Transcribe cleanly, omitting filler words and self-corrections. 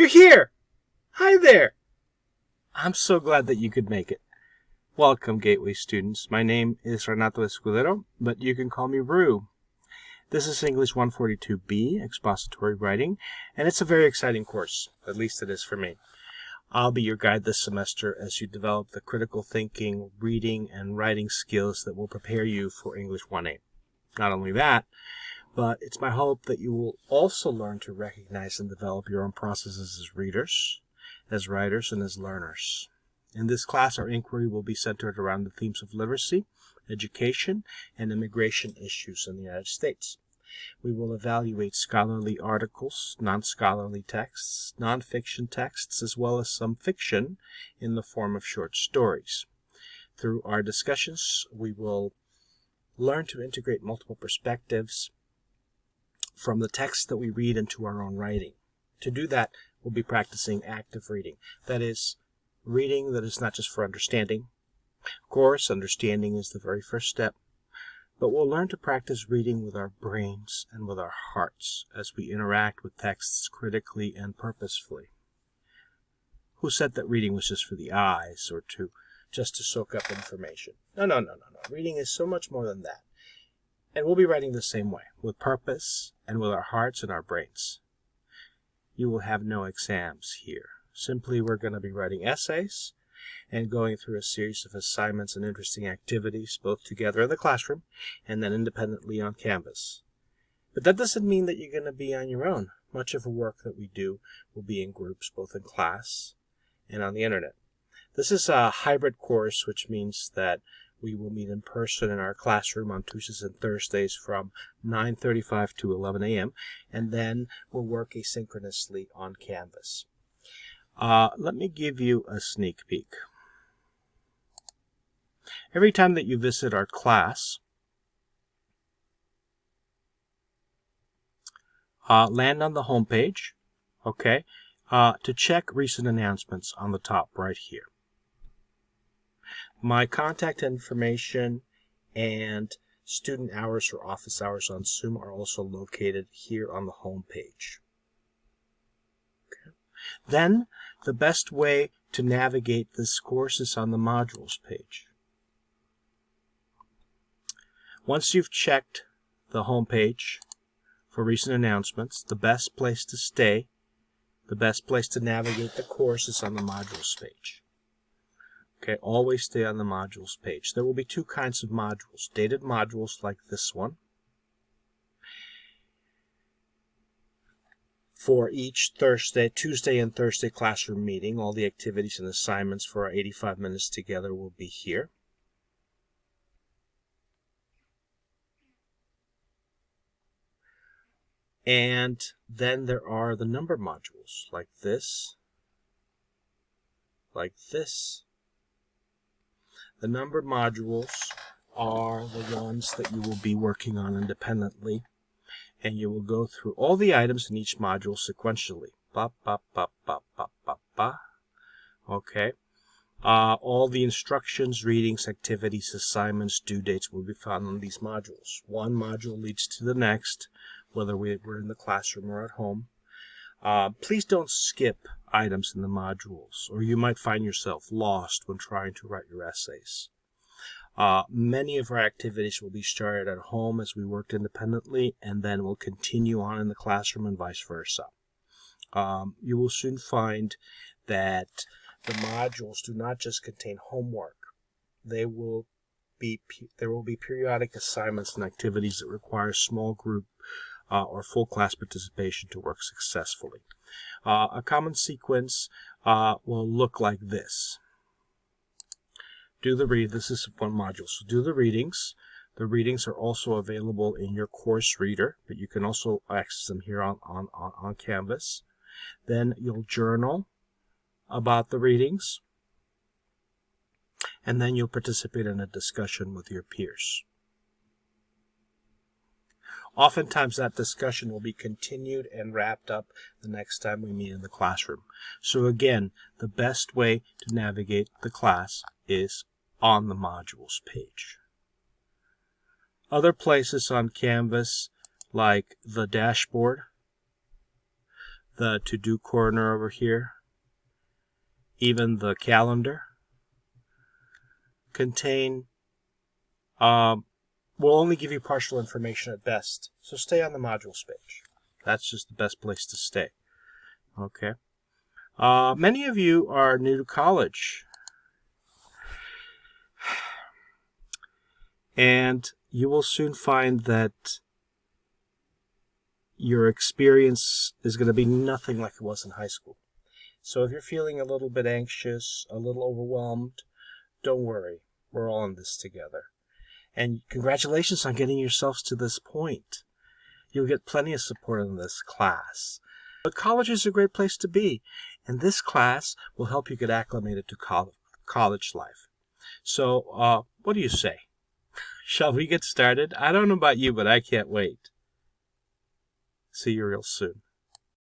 you're here! Hi there! I'm so glad that you could make it. Welcome, Gateway students. My name is Renato Escudero, but you can call me Rue. This is English 142B, Expository Writing, and it's a very exciting course. At least it is for me. I'll be your guide this semester as you develop the critical thinking, reading, and writing skills that will prepare you for English 1A. Not only that, but it's my hope that you will also learn to recognize and develop your own processes as readers, as writers, and as learners. In this class, our inquiry will be centered around the themes of literacy, education, and immigration issues in the United States. We will evaluate scholarly articles, non-scholarly texts, non-fiction texts, as well as some fiction in the form of short stories. Through our discussions, we will learn to integrate multiple perspectives from the text that we read into our own writing. To do that, we'll be practicing active reading. That is, reading that is not just for understanding. Of course, understanding is the very first step. But we'll learn to practice reading with our brains and with our hearts as we interact with texts critically and purposefully. Who said that reading was just for the eyes or just to soak up information? No. Reading is so much more than that. And we'll be writing the same way, with purpose and with our hearts and our brains. You will have no exams here. Simply, we're going to be writing essays and going through a series of assignments and interesting activities, both together in the classroom and then independently on Canvas. But that doesn't mean that you're going to be on your own. Much of the work that we do will be in groups, both in class and on the internet. This is a hybrid course, which means that we will meet in person in our classroom on Tuesdays and Thursdays from 9:35 to 11 a.m. and then we'll work asynchronously on Canvas. Let me give you a sneak peek. Every time that you visit our class, land on the home page, okay, to check recent announcements on the top right here. My contact information and student hours or office hours on Zoom are also located here on the home page. Okay. Then, the best way to navigate this course is on the modules page. Once you've checked the home page for recent announcements, the best place to stay, the best place to navigate the course is on the modules page. Okay, always stay on the modules page. There will be two kinds of modules, dated modules like this one, for each Tuesday and Thursday classroom meeting. All the activities and assignments for our 85 minutes together will be here. And then there are the number modules, like this, like this. The numbered modules are the ones that you will be working on independently, and you will go through all the items in each module sequentially. Okay. All the instructions, readings, activities, assignments, due dates will be found on these modules. One module leads to the next, whether we're in the classroom or at home. Please don't skip items in the modules, or you might find yourself lost when trying to write your essays. Many of our activities will be started at home as we worked independently, and then will continue on in the classroom and vice versa. You will soon find that the modules do not just contain homework. There will be periodic assignments and activities that require small group or full class participation to work successfully. A common sequence will look like this. This is one module. So do the readings. The readings are also available in your course reader, but you can also access them here on Canvas. Then you'll journal about the readings, and then you'll participate in a discussion with your peers. Oftentimes that discussion will be continued and wrapped up the next time we meet in the classroom. So again, the best way to navigate the class is on the modules page. Other places on Canvas, like the dashboard, the to-do corner over here, even the calendar, contain will only give you partial information at best. So stay on the modules page. That's just the best place to stay. Okay. Many of you are new to college. And you will soon find that your experience is going to be nothing like it was in high school. So if you're feeling a little bit anxious, a little overwhelmed, don't worry. We're all in this together. And congratulations on getting yourselves to this point. You'll get plenty of support in this class. But college is a great place to be, and this class will help you get acclimated to college life. So, what do you say? Shall we get started? I don't know about you, but I can't wait. See you real soon.